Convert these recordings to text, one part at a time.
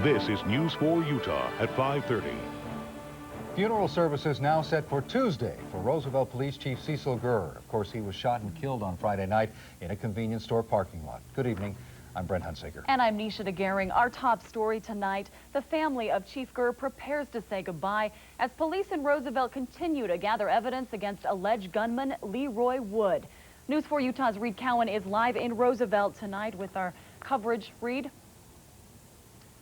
This is News 4 Utah at 5:30. Funeral services now set for Tuesday for Roosevelt Police Chief Cecil Gurr. Of course, he was shot and killed on Friday night in a convenience store parking lot. Good evening. I'm Brent Hunsaker. And I'm Nisha DeGaring. Our top story tonight, the family of Chief Gurr prepares to say goodbye as police in Roosevelt continue to gather evidence against alleged gunman Leroy Wood. News 4 Utah's Reed Cowan is live in Roosevelt tonight with our coverage. Reed?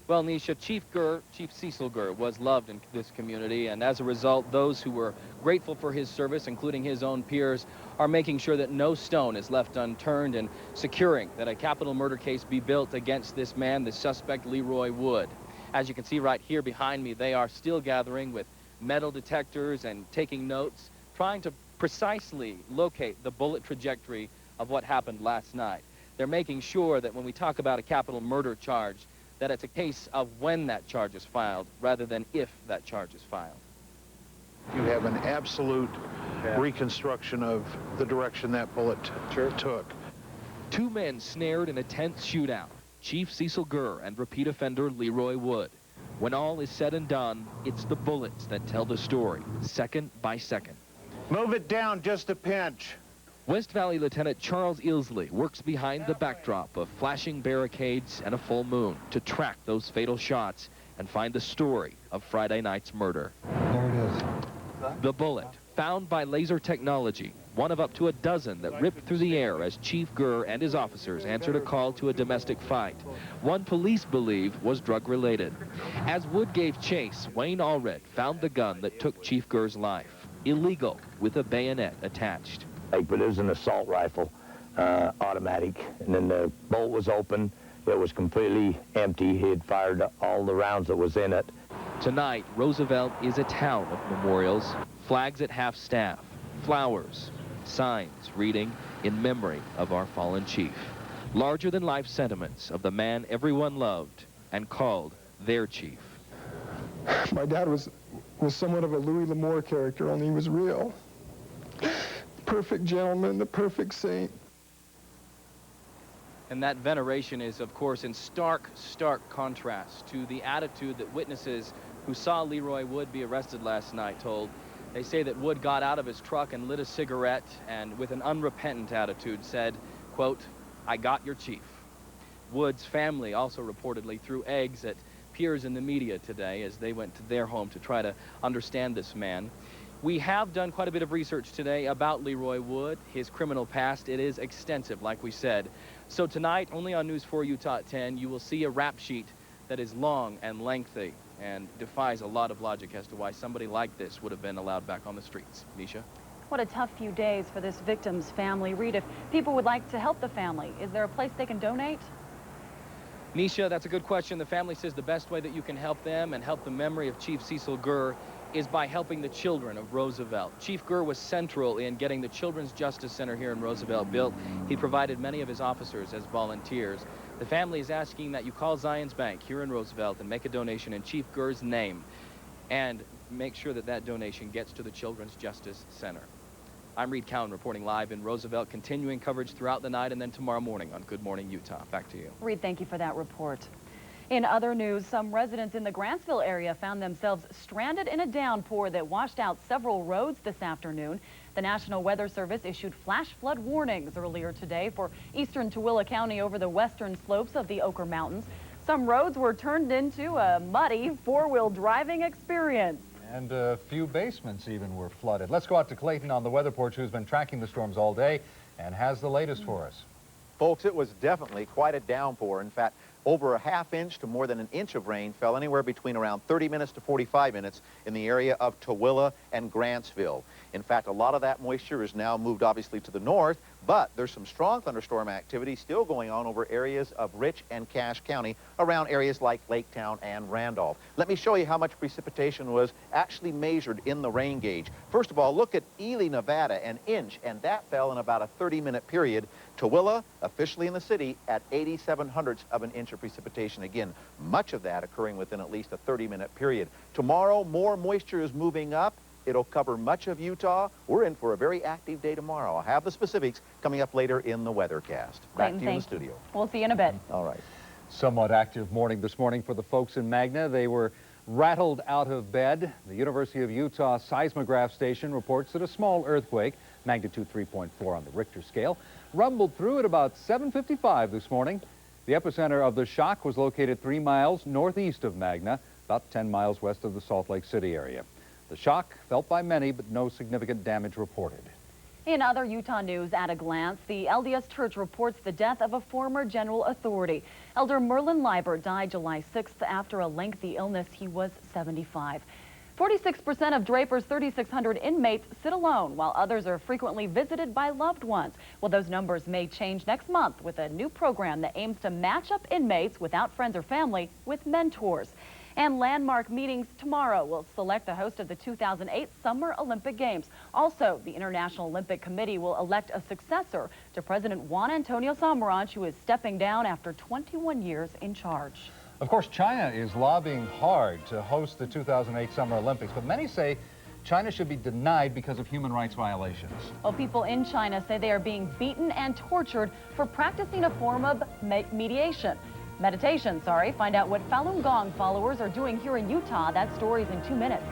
Well, Nisha, Chief Cecil Gurr was loved in this community, and as a result, those who were grateful for his service, including his own peers, are making sure that no stone is left unturned and securing that a capital murder case be built against this man, the suspect Leroy Wood. As you can see right here behind me, they are still gathering with metal detectors and taking notes, trying to precisely locate the bullet trajectory of what happened last night. They're making sure that when we talk about a capital murder charge, that it's a case of when that charge is filed rather than if that charge is filed. You have an absolute reconstruction of the direction that bullet took. Two men snared in a tense shootout, Chief Cecil Gurr and repeat offender Leroy Wood. When all is said and done, it's the bullets that tell the story, second by second. Move it down just a pinch. West Valley Lieutenant Charles Ilsley works behind the backdrop of flashing barricades and a full moon to track those fatal shots and find the story of Friday night's murder. There it is. The bullet, found by laser technology, one of up to a dozen that ripped through the air as Chief Gurr and his officers answered a call to a domestic fight. One police believe was drug-related. As Wood gave chase, Wayne Allred found the gun that took Chief Gurr's life, illegal, with a bayonet attached. But it was an assault rifle, automatic, and then the bolt was open. It was completely empty. He had fired all the rounds that was in it. Tonight, Roosevelt is a town of memorials, flags at half-staff, flowers, signs reading, "In memory of our fallen chief." Larger-than-life sentiments of the man everyone loved and called their chief. My dad was somewhat of a Louis L'Amour character, only he was real. Perfect gentleman, the perfect saint. And that veneration is, of course, in stark contrast to the attitude that witnesses who saw Leroy Wood be arrested last night told. They say that Wood got out of his truck and lit a cigarette and with an unrepentant attitude said, quote, "I got your chief." Wood's family also reportedly threw eggs at peers in the media today as they went to their home to try to understand this man. We have done quite a bit of research today about Leroy Wood, his criminal past. It is extensive, like we said. So tonight, only on News 4 Utah at 10, you will see a rap sheet that is long and lengthy and defies a lot of logic as to why somebody like this would have been allowed back on the streets. Nisha? What a tough few days for this victim's family. Reed, if people would like to help the family, is there a place they can donate? Nisha, that's a good question. The family says the best way that you can help them and help the memory of Chief Cecil Gurr is by helping the children of Roosevelt. Chief Gurr was central in getting the Children's Justice Center here in Roosevelt built. He provided many of his officers as volunteers. The family is asking that you call Zions Bank here in Roosevelt and make a donation in Chief Gurr's name and make sure that that donation gets to the Children's Justice Center. I'm Reed Cowan reporting live in Roosevelt, continuing coverage throughout the night and then tomorrow morning on Good Morning Utah. Back to you. Reed, thank you for that report. In other news, some residents in the Grantsville area found themselves stranded in a downpour that washed out several roads this afternoon. The National Weather Service issued flash flood warnings earlier today for eastern Tooele County over the western slopes of the Oquirrh Mountains. Some roads were turned into a muddy four-wheel driving experience. And a few basements even were flooded. Let's go out to Clayton on the Weather Porch, who's been tracking the storms all day and has the latest for us. Folks, it was definitely quite a downpour. In fact, over a half inch to more than an inch of rain fell anywhere between around 30 minutes to 45 minutes in the area of Tooele and Grantsville. In fact, a lot of that moisture is now moved obviously to the north, but there's some strong thunderstorm activity still going on over areas of Rich and Cache County around areas like Laketown and Randolph. Let me show you how much precipitation was actually measured in the rain gauge. First of all, look at Ely, Nevada, an inch, and that fell in about a 30-minute period. Tooele, officially in the city, at 87/100ths of an inch of precipitation. Again, much of that occurring within at least a 30-minute period. Tomorrow, more moisture is moving up. It'll cover much of Utah. We're in for a very active day tomorrow. I'll have the specifics coming up later in the weathercast. Back to you in the studio. We'll see you in a bit. All right. Somewhat active morning this morning for the folks in Magna. They were rattled out of bed. The University of Utah seismograph station reports that a small earthquake, magnitude 3.4 on the Richter scale, rumbled through at about 7:55 this morning. The epicenter of the shock was located 3 miles northeast of Magna, about 10 miles west of the Salt Lake City area. The shock felt by many, but no significant damage reported. In other Utah news at a glance, the LDS Church reports the death of a former general authority. Elder Merlin Liebert died July 6th after a lengthy illness. He was 75. 46% of Draper's 3,600 inmates sit alone, while others are frequently visited by loved ones. Well, those numbers may change next month with a new program that aims to match up inmates without friends or family with mentors. And landmark meetings tomorrow will select the host of the 2008 Summer Olympic Games. Also, the International Olympic Committee will elect a successor to President Juan Antonio Samaranch, who is stepping down after 21 years in charge. Of course, China is lobbying hard to host the 2008 Summer Olympics, but many say China should be denied because of human rights violations. Well, people in China say they are being beaten and tortured for practicing a form of meditation. Find out what Falun Gong followers are doing here in Utah. That story's in 2 minutes.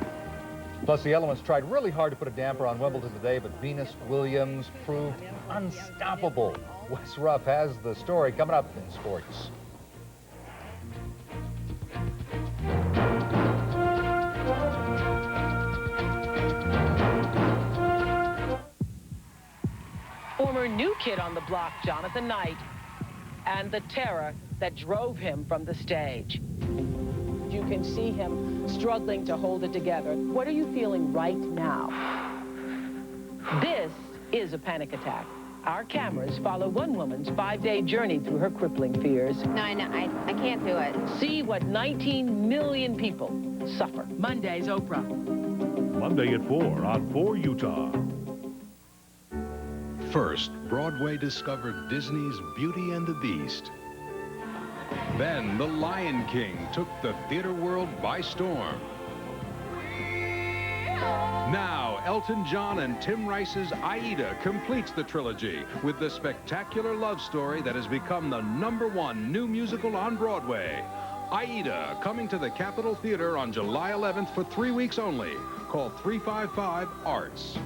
Plus, the elements tried really hard to put a damper on Wimbledon today, but Venus Williams proved unstoppable. Wes Ruff has the story coming up in sports. Former new kid on the block, Jonathan Knight, and the terror that drove him from the stage. You can see him struggling to hold it together. What are you feeling right now? This is a panic attack. Our cameras follow one woman's 5-day journey through her crippling fears. No, I can't do it. See what 19 million people suffer. Monday's Oprah. Monday at 4 on 4 Utah. First, Broadway discovered Disney's Beauty and the Beast. Then, The Lion King took the theater world by storm. Now, Elton John and Tim Rice's Aida completes the trilogy with the spectacular love story that has become the #1 new musical on Broadway. Aida, coming to the Capitol Theater on July 11th for 3 weeks only. Call 355-ARTS.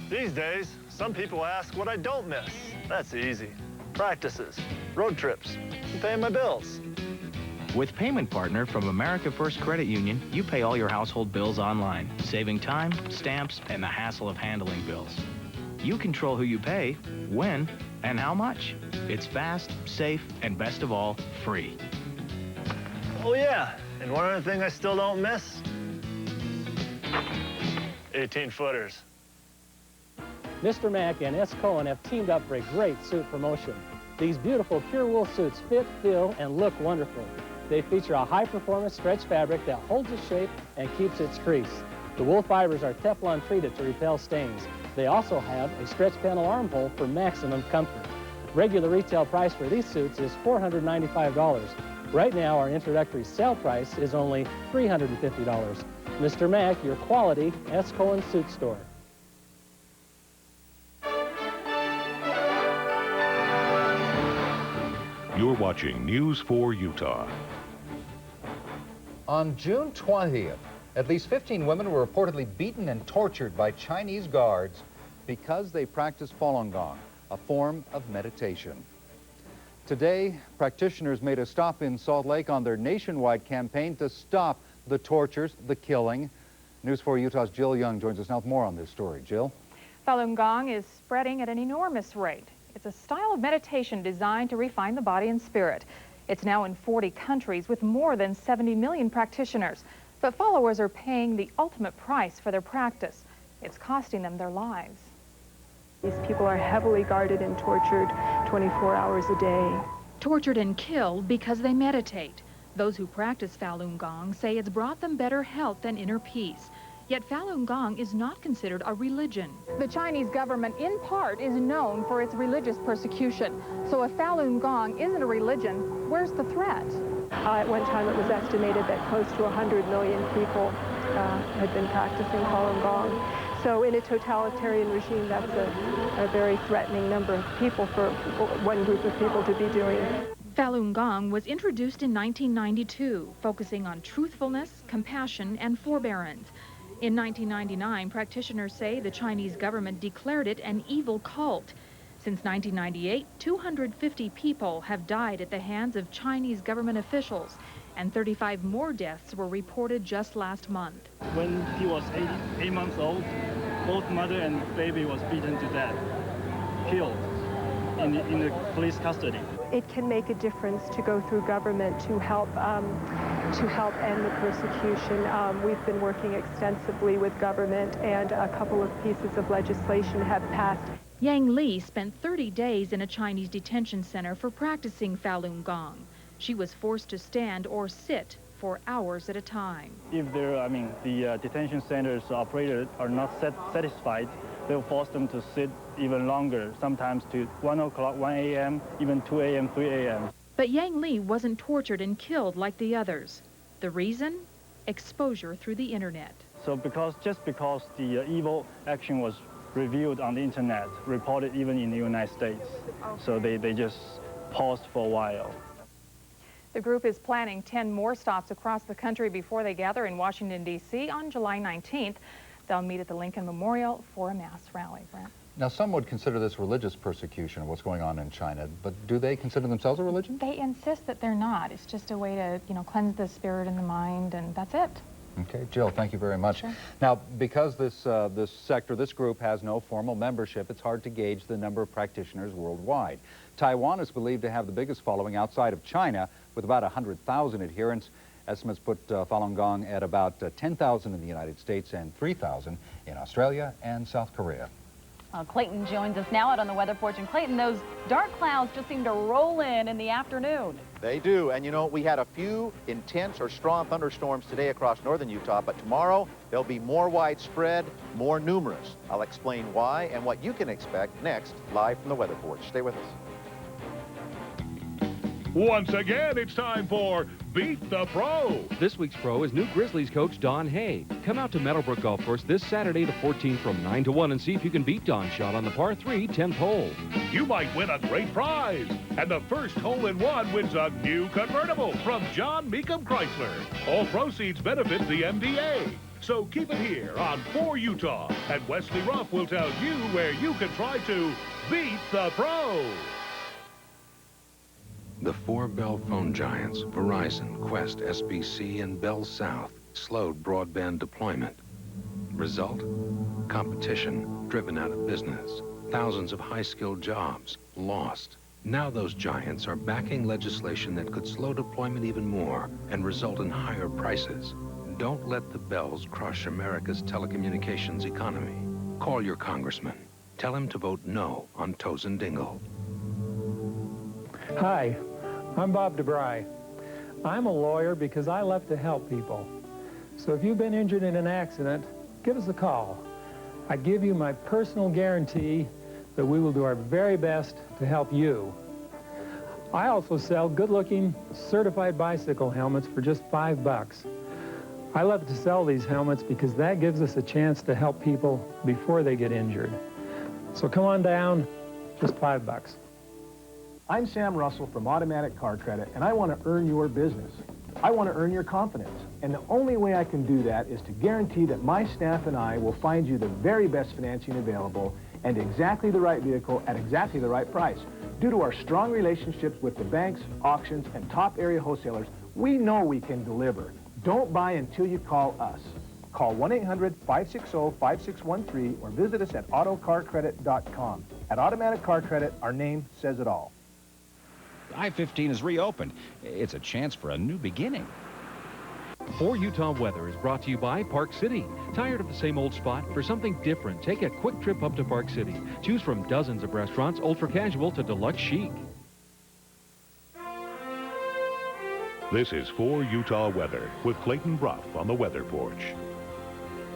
These days, some people ask what I don't miss. That's easy. Practices, road trips, and paying my bills. With Payment Partner from America First Credit Union, you pay all your household bills online, saving time, stamps, and the hassle of handling bills. You control who you pay, when, and how much. It's fast, safe, and best of all, free. Oh yeah, and one other thing I still don't miss. 18-footers. Mr. Mack and S. Cohen have teamed up for a great suit promotion. These beautiful pure wool suits fit, feel, and look wonderful. They feature a high-performance stretch fabric that holds its shape and keeps its crease. The wool fibers are Teflon treated to repel stains. They also have a stretch panel armhole for maximum comfort. Regular retail price for these suits is $495. Right now, our introductory sale price is only $350. Mr. Mack, your quality S. Cohen suit store. You're watching News 4 Utah. On June 20th, at least 15 women were reportedly beaten and tortured by Chinese guards because they practiced Falun Gong, a form of meditation. Today, practitioners made a stop in Salt Lake on their nationwide campaign to stop the tortures, the killing. News 4 Utah's Jill Young joins us now with more on this story. Jill? Falun Gong is spreading at an enormous rate. It's a style of meditation designed to refine the body and spirit. It's now in 40 countries with more than 70 million practitioners. But followers are paying the ultimate price for their practice. It's costing them their lives. These people are heavily guarded and tortured 24 hours a day. Tortured and killed because they meditate. Those who practice Falun Gong say it's brought them better health and inner peace. Yet Falun Gong is not considered a religion. The Chinese government, in part, is known for its religious persecution. So if Falun Gong isn't a religion, where's the threat? At one time, it was estimated that close to 100 million people had been practicing Falun Gong. So in a totalitarian regime, that's a very threatening number of people for one group of people to be doing. Falun Gong was introduced in 1992, focusing on truthfulness, compassion, and forbearance. In 1999, practitioners say the Chinese government declared it an evil cult. Since 1998, 250 people have died at the hands of Chinese government officials, and 35 more deaths were reported just last month. When he was 8 months old, both mother and baby was beaten to death, killed in the police custody. It can make a difference to go through government to help end the persecution. We've been working extensively with government, and a couple of pieces of legislation have passed. Yang Li spent 30 days in a Chinese detention center for practicing Falun Gong. She was forced to stand or sit for hours at a time. If the detention center's operators are not satisfied, they'll force them to sit even longer, sometimes to 1 o'clock, 1 a.m., even 2 a.m., 3 a.m. But Yang Li wasn't tortured and killed like the others. The reason? Exposure through the internet. So just because the evil action was revealed on the internet, reported even in the United States, so they just paused for a while. The group is planning 10 more stops across the country before they gather in Washington, D.C. on July 19th. They'll meet at the Lincoln Memorial for a mass rally. Brent. Now, some would consider this religious persecution of what's going on in China, but do they consider themselves a religion? They insist that they're not. It's just a way to, cleanse the spirit and the mind, and that's it. Okay, Jill, thank you very much. Sure. Now, because this group has no formal membership, it's hard to gauge the number of practitioners worldwide. Taiwan is believed to have the biggest following outside of China, with about 100,000 adherents. Estimates put Falun Gong at about 10,000 in the United States and 3,000 in Australia and South Korea. Clayton joins us now out on the weather porch. And Clayton, those dark clouds just seem to roll in the afternoon. They do. And, we had a few intense or strong thunderstorms today across northern Utah, but tomorrow they'll be more widespread, more numerous. I'll explain why and what you can expect next, live from the weather porch. Stay with us. Once again, it's time for Beat the Pro. This week's pro is new Grizzlies coach Don Hay. Come out to Meadowbrook Golf Course this Saturday the 14th from 9 to 1 and see if you can beat Don's shot on the par 3 10th hole. You might win a great prize. And the first hole-in-one wins a new convertible from John Meekum Chrysler. All proceeds benefit the MDA. So keep it here on 4 Utah. And Wesley Ruff will tell you where you can try to beat the pro. The 4 Bell phone giants, Verizon, Qwest, SBC, and Bell South, slowed broadband deployment. Result? Competition driven out of business. Thousands of high-skilled jobs lost. Now those giants are backing legislation that could slow deployment even more and result in higher prices. Don't let the Bells crush America's telecommunications economy. Call your congressman. Tell him to vote no on Tozen Dingle. Hi, I'm Bob DeBry. I'm a lawyer because I love to help people. So if you've been injured in an accident, give us a call. I give you my personal guarantee that we will do our very best to help you. I also sell good-looking, certified bicycle helmets for just $5. I love to sell these helmets because that gives us a chance to help people before they get injured. So come on down, just $5. I'm Sam Russell from Automatic Car Credit, and I want to earn your business. I want to earn your confidence, and the only way I can do that is to guarantee that my staff and I will find you the very best financing available and exactly the right vehicle at exactly the right price. Due to our strong relationships with the banks, auctions, and top area wholesalers, we know we can deliver. Don't buy until you call us. Call 1-800-560-5613 or visit us at autocarcredit.com. At Automatic Car Credit, our name says it all. I-15 is reopened. It's a chance for a new beginning. 4 Utah Weather is brought to you by Park City. Tired of the same old spot? For something different, take a quick trip up to Park City. Choose from dozens of restaurants, ultra-casual to deluxe chic. This is 4 Utah Weather with Clayton Bruff on the weather porch.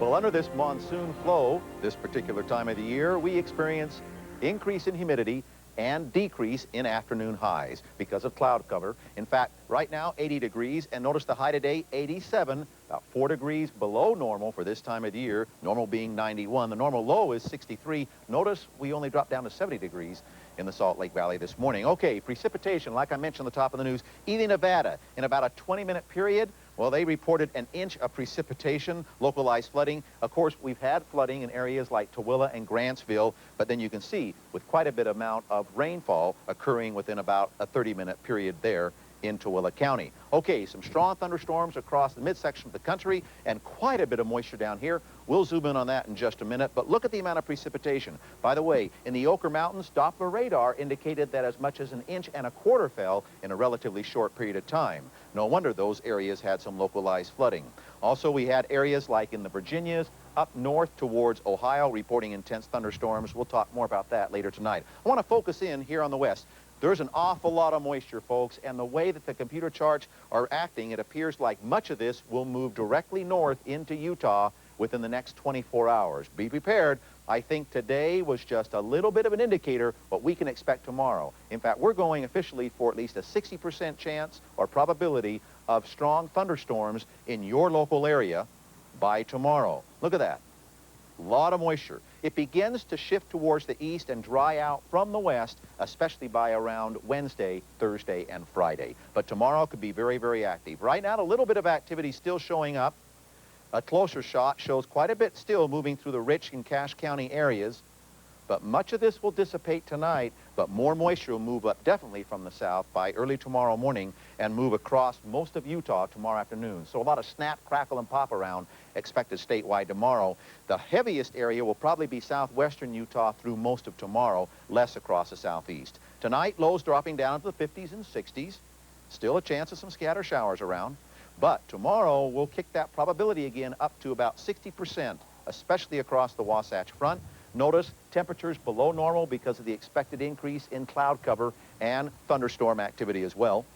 Well, under this monsoon flow, this particular time of the year, we experience increase in humidity and decrease in afternoon highs because of cloud cover. In fact, right now, 80 degrees, and notice the high today, 87, about 4 degrees below normal for this time of the year, normal being 91. The normal low is 63. Notice we only dropped down to 70 degrees in the Salt Lake Valley this morning. Okay, precipitation, like I mentioned at the top of the news, Ely, Nevada, in about a 20-minute period, well, they reported an inch of precipitation, localized flooding. Of course, we've had flooding in areas like Tooele and Grantsville, but then you can see with quite a bit amount of rainfall occurring within about a 30-minute period there in Tooele County. Okay, some strong thunderstorms across the midsection of the country and quite a bit of moisture down here. We'll zoom in on that in just a minute, but look at the amount of precipitation. By the way, in the Ochre Mountains, Doppler radar indicated that as much as 1.25 inches fell in a relatively short period of time. No wonder those areas had some localized flooding. Also, we had areas like in the Virginias, up north towards Ohio, reporting intense thunderstorms. We'll talk more about that later tonight. I want to focus in here on the west. There's an awful lot of moisture, folks, and the way that the computer charts are acting, it appears like much of this will move directly north into Utah within the next 24 hours. Be prepared. I think today was just a little bit of an indicator what we can expect tomorrow. In fact, we're going officially for at least a 60% chance or probability of strong thunderstorms in your local area by tomorrow. Look at that. A lot of moisture. It begins to shift towards the east and dry out from the west, especially by around Wednesday, Thursday, and Friday. But tomorrow could be very, very active. Right now, a little bit of activity still showing up. A closer shot shows quite a bit still moving through the Rich and Cache County areas. But much of this will dissipate tonight, but more moisture will move up definitely from the south by early tomorrow morning and move across most of Utah tomorrow afternoon. So a lot of snap, crackle, and pop around expected statewide tomorrow. The heaviest area will probably be southwestern Utah through most of tomorrow, less across the southeast. Tonight, lows dropping down to the 50s and 60s. Still a chance of some scatter showers around. But tomorrow, we'll kick that probability again up to about 60%, especially across the Wasatch Front. Notice temperatures below normal because of the expected increase in cloud cover and thunderstorm activity as well.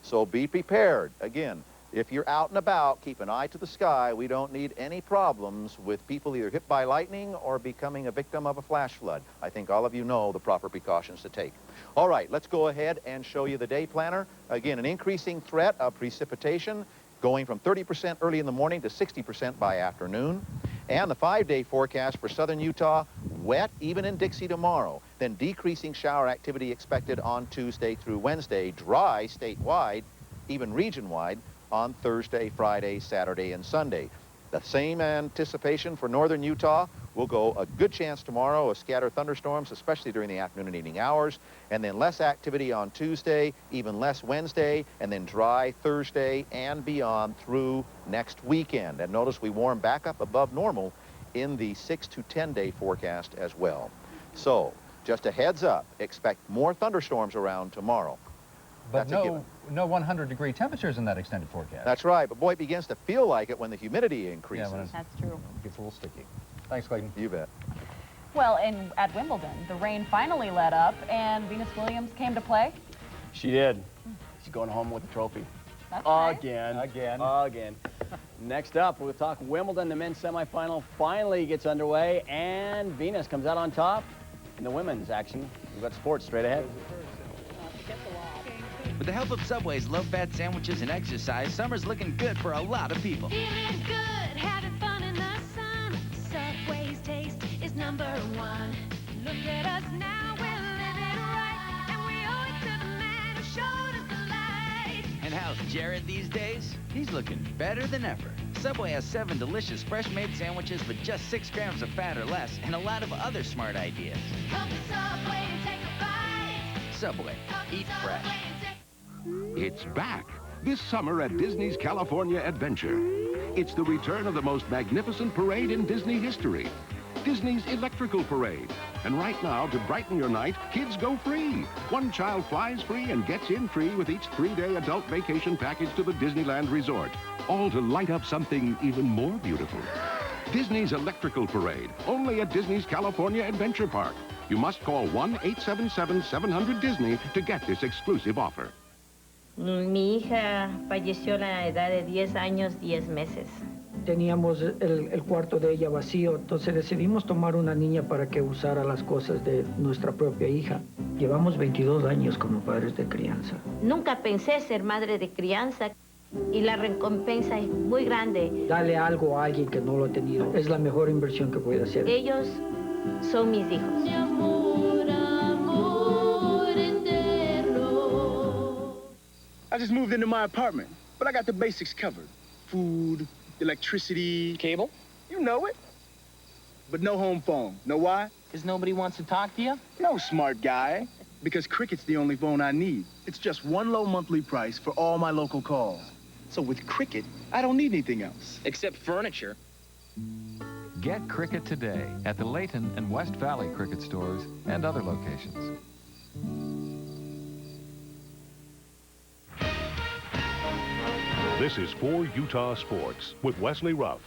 So be prepared. Again, if you're out and about, keep an eye to the sky. We don't need any problems with people either hit by lightning or becoming a victim of a flash flood. I think all of you know the proper precautions to take. All right, let's go ahead and show you the day planner. Again, an increasing threat of precipitation going from 30% early in the morning to 60% by afternoon. And the 5-day forecast for southern Utah, wet even in Dixie tomorrow. Then decreasing shower activity expected on Tuesday through Wednesday, dry statewide, even region-wide, on Thursday, Friday, Saturday, and Sunday. The same anticipation for northern Utah. We'll go a good chance tomorrow of scattered thunderstorms, especially during the afternoon and evening hours, and then less activity on Tuesday, even less Wednesday, and then dry Thursday and beyond through next weekend. And notice we warm back up above normal in the 6 to 10-day forecast as well. So just a heads up, expect more thunderstorms around tomorrow. But no 100-degree temperatures in that extended forecast. That's right, but boy, it begins to feel like it when the humidity increases. Yeah, that's true. It gets a little sticky. Thanks, Clayton. You bet. Well, at Wimbledon, the rain finally let up, and Venus Williams came to play. She did. She's going home with the trophy. That's nice. Again. Next up, we'll talk Wimbledon. The men's semifinal finally gets underway, and Venus comes out on top in the women's action. We've got sports straight ahead. With the help of Subway's low-fat sandwiches and exercise, summer's looking good for a lot of people. Feeling good, having fun in the sun. Subway's taste is #1. Look at us now, we're living right, and we owe it to the man who showed us the light. And how's Jared these days? He's looking better than ever. Subway has 7 delicious fresh-made sandwiches with just 6 grams of fat or less, and a lot of other smart ideas. Come to Subway and take a bite. Subway, eat fresh. It's back this summer at Disney's California Adventure. It's the return of the most magnificent parade in Disney history, Disney's Electrical Parade. And right now, to brighten your night, kids go free. One child flies free and gets in free with each 3-day adult vacation package to the Disneyland Resort, all to light up something even more beautiful. Disney's Electrical Parade, only at Disney's California Adventure Park. You must call 1-877-700-DISNEY to get this exclusive offer. Mi hija falleció a la edad de 10 años, 10 meses. teníamos el cuarto de ella vacío, entonces decidimos tomar una niña para que usara las cosas de nuestra propia hija. Llevamos 22 años como padres de crianza. Nunca pensé ser madre de crianza y la recompensa es muy grande. Dale algo a alguien que no lo ha tenido es la mejor inversión que puede hacer. Ellos son mis hijos. Mi amor, amor eterno. I just moved into my apartment, but I got the basics covered. Food, electricity. Cable? You know it. But no home phone. Know why? Because nobody wants to talk to you? No, smart guy. Because Cricket's the only phone I need. It's just one low monthly price for all my local calls. So with Cricket, I don't need anything else. Except furniture. Get Cricket today at the Layton and West Valley Cricket stores and other locations. This is 4 Utah Sports with Wesley Ruff.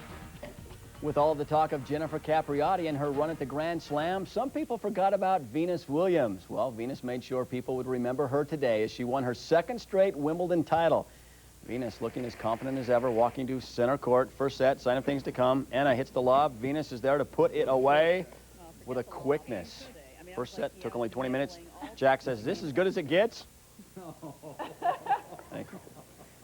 With all the talk of Jennifer Capriati and her run at the Grand Slam, some people forgot about Venus Williams. Well, Venus made sure people would remember her today as she won her second straight Wimbledon title. Venus looking as confident as ever, walking to center court. First set, sign of things to come. Anna hits the lob. Venus is there to put it away with a quickness. First set took only 20 minutes. Jack says, "This is as good as it gets." Thank you.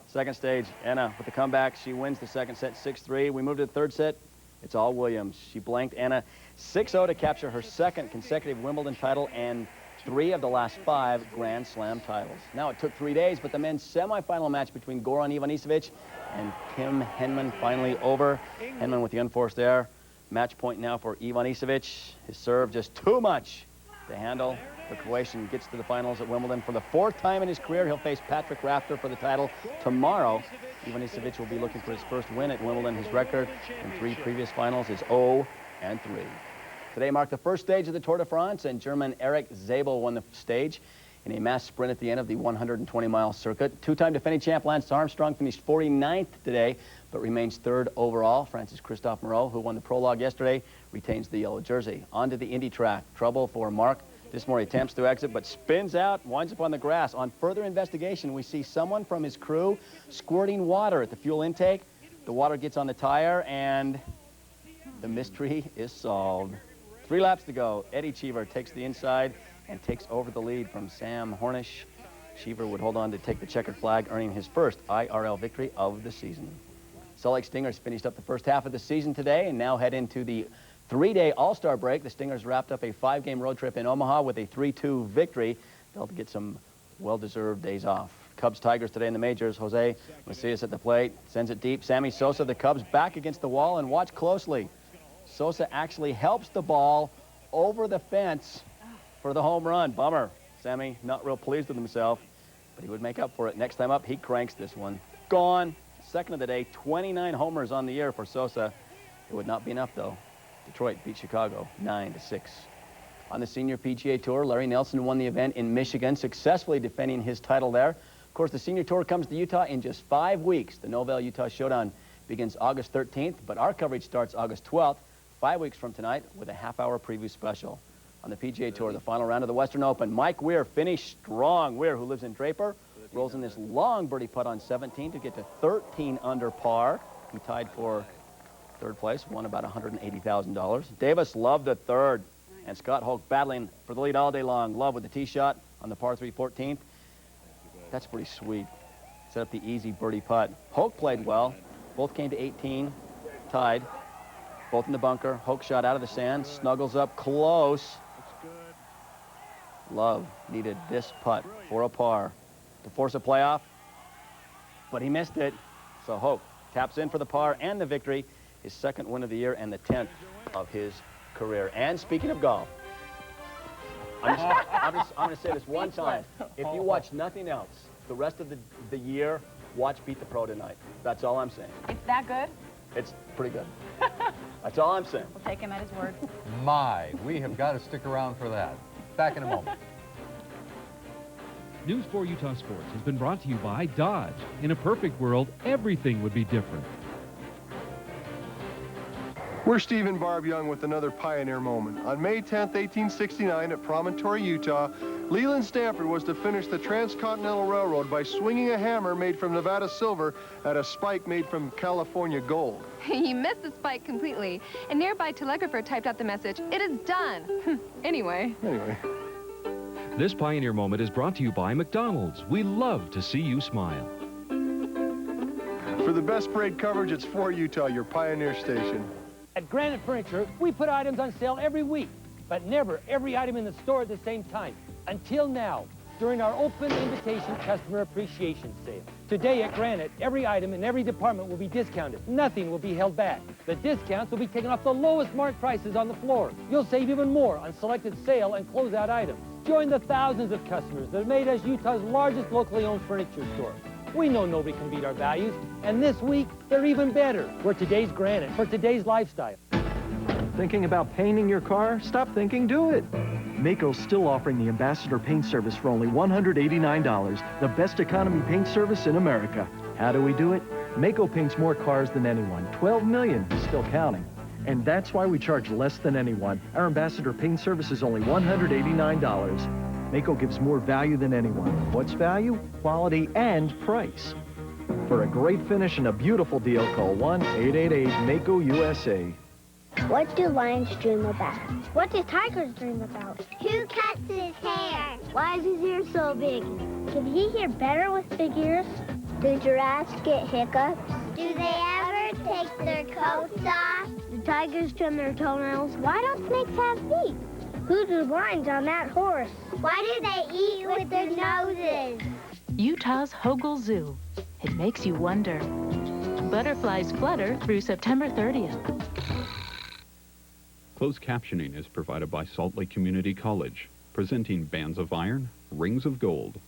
Second stage, Anna with the comeback. She wins the second set 6-3. We move to the third set. It's all Williams. She blanked Anna 6-0 to capture her second consecutive Wimbledon title and 3 of the last 5 Grand Slam titles. Now, it took 3 days, but the men's semifinal match between Goran Ivanisevic and Kim Henman finally over. Henman with the unforced error. Match point now for Ivanisevic. His serve just too much to handle. The Croatian gets to the finals at Wimbledon for the 4th time in his career. He'll face Patrick Rafter for the title tomorrow. Ivanisevic will be looking for his first win at Wimbledon. His record in 3 previous finals is 0-3. Today marked the first stage of the Tour de France, and German Eric Zabel won the stage in a mass sprint at the end of the 120-mile circuit. 2-time defending champ Lance Armstrong finished 49th today, but remains 3rd overall. Francis Christophe Moreau, who won the prologue yesterday, retains the yellow jersey. On to the Indy track. Trouble for Mark Dismore attempts to exit, but spins out, winds up on the grass. On further investigation, we see someone from his crew squirting water at the fuel intake. The water gets on the tire, and the mystery is solved. 3 laps to go. Eddie Cheever takes the inside and takes over the lead from Sam Hornish. Cheever would hold on to take the checkered flag, earning his first IRL victory of the season. Salt Lake Stingers finished up the first half of the season today and now head into the 3-day All-Star break. The Stingers wrapped up a 5-game road trip in Omaha with a 3-2 victory. They'll get some well-deserved days off. Cubs-Tigers today in the majors. Jose Macias at the plate, sends it deep. Sammy Sosa, the Cubs, back against the wall, and watch closely. Sosa actually helps the ball over the fence for the home run. Bummer. Sammy not real pleased with himself, but he would make up for it. Next time up, he cranks this one. Gone. Second of the day, 29 homers on the year for Sosa. It would not be enough, though. Detroit beat Chicago 9-6. On the Senior PGA Tour, Larry Nelson won the event in Michigan, successfully defending his title there. Of course, the Senior Tour comes to Utah in just 5 weeks. The Novell Utah Showdown begins August 13th, but our coverage starts August 12th, 5 weeks from tonight, with a half-hour preview special. On the PGA Tour, the final round of the Western Open, Mike Weir finished strong. Weir, who lives in Draper, rolls in this long birdie putt on 17 to get to 13 under par. He tied for 3rd place, won about $180,000. Davis Love the 3rd, and Scott Hoke battling for the lead all day long. Love with the tee shot on the par 3 14th. That's pretty sweet. Set up the easy birdie putt. Hoke played well. Both came to 18, tied. Both in the bunker. Hoke shot out of the sand, snuggles up close. Love needed this putt for a par to force a playoff, but he missed it. So Hoke taps in for the par and the victory. His 2nd win of the year and the 10th of his career. And speaking of golf, I'm going to say this one time. If you watch nothing else, the rest of the year, watch Beat the Pro tonight. That's all I'm saying. It's that good? It's pretty good. That's all I'm saying. We'll take him at his word. My, we have got to stick around for that. Back in a moment. News 4 Utah Sports has been brought to you by Dodge. In a perfect world, everything would be different. We're Steve and Barb Young with another pioneer moment. On May 10th, 1869 at Promontory, Utah, Leland Stanford was to finish the Transcontinental Railroad by swinging a hammer made from Nevada silver at a spike made from California gold. You missed the spike completely. A nearby telegrapher typed out the message, "It is done." Anyway. This Pioneer Moment is brought to you by McDonald's. We love to see you smile. For the best parade coverage, it's For Utah, your Pioneer station. At Granite Furniture, we put items on sale every week, but never every item in the store at the same time. Until now, during our open invitation customer appreciation sale. Today at Granite, every item in every department will be discounted. Nothing will be held back. The discounts will be taken off the lowest marked prices on the floor. You'll save even more on selected sale and closeout items. Join the thousands of customers that have made us Utah's largest locally owned furniture store. We know nobody can beat our values, and this week, they're even better. We're today's Granite for today's lifestyle. Thinking about painting your car? Stop thinking, do it. Maaco's still offering the Ambassador Paint Service for only $189, the best economy paint service in America. How do we do it? Maaco paints more cars than anyone, 12 million, still counting. And that's why we charge less than anyone. Our Ambassador Paint Service is only $189. Maaco gives more value than anyone. What's value? Quality and price. For a great finish and a beautiful deal, call 1-888-MAACO-USA. What do lions dream about? What do tigers dream about? Who cuts his hair? Why is his ear so big? Can he hear better with big ears? Do giraffes get hiccups? Do they ever take their coats off? Do tigers trim their toenails? Why don't snakes have feet? Who drew lines on that horse? Why do they eat with their noses? Utah's Hogle Zoo. It makes you wonder. Butterflies flutter through September 30th. Closed captioning is provided by Salt Lake Community College, presenting Bands of Iron, Rings of Gold.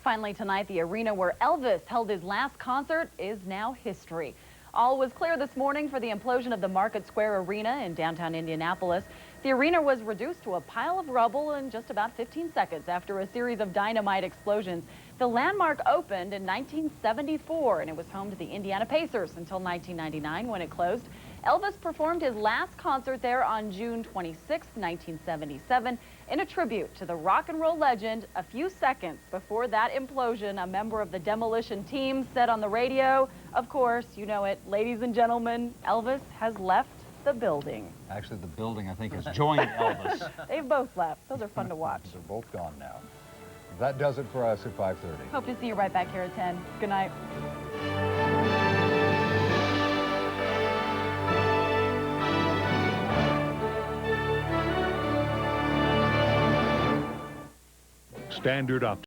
Finally tonight, the arena where Elvis held his last concert is now history. All was clear this morning for the implosion of the Market Square Arena in downtown Indianapolis. The arena was reduced to a pile of rubble in just about 15 seconds after a series of dynamite explosions. The landmark opened in 1974, and it was home to the Indiana Pacers until 1999 when it closed. Elvis performed his last concert there on June 26, 1977, in a tribute to the rock and roll legend. A few seconds before that implosion, a member of the demolition team said on the radio, of course, you know it, ladies and gentlemen, Elvis has left the building. Actually, the building, I think, has joined Elvis. They've both left. Those are fun to watch. They're both gone now. That does it for us at 5:30. Hope to see you right back here at 10. Good night. Standard Optical.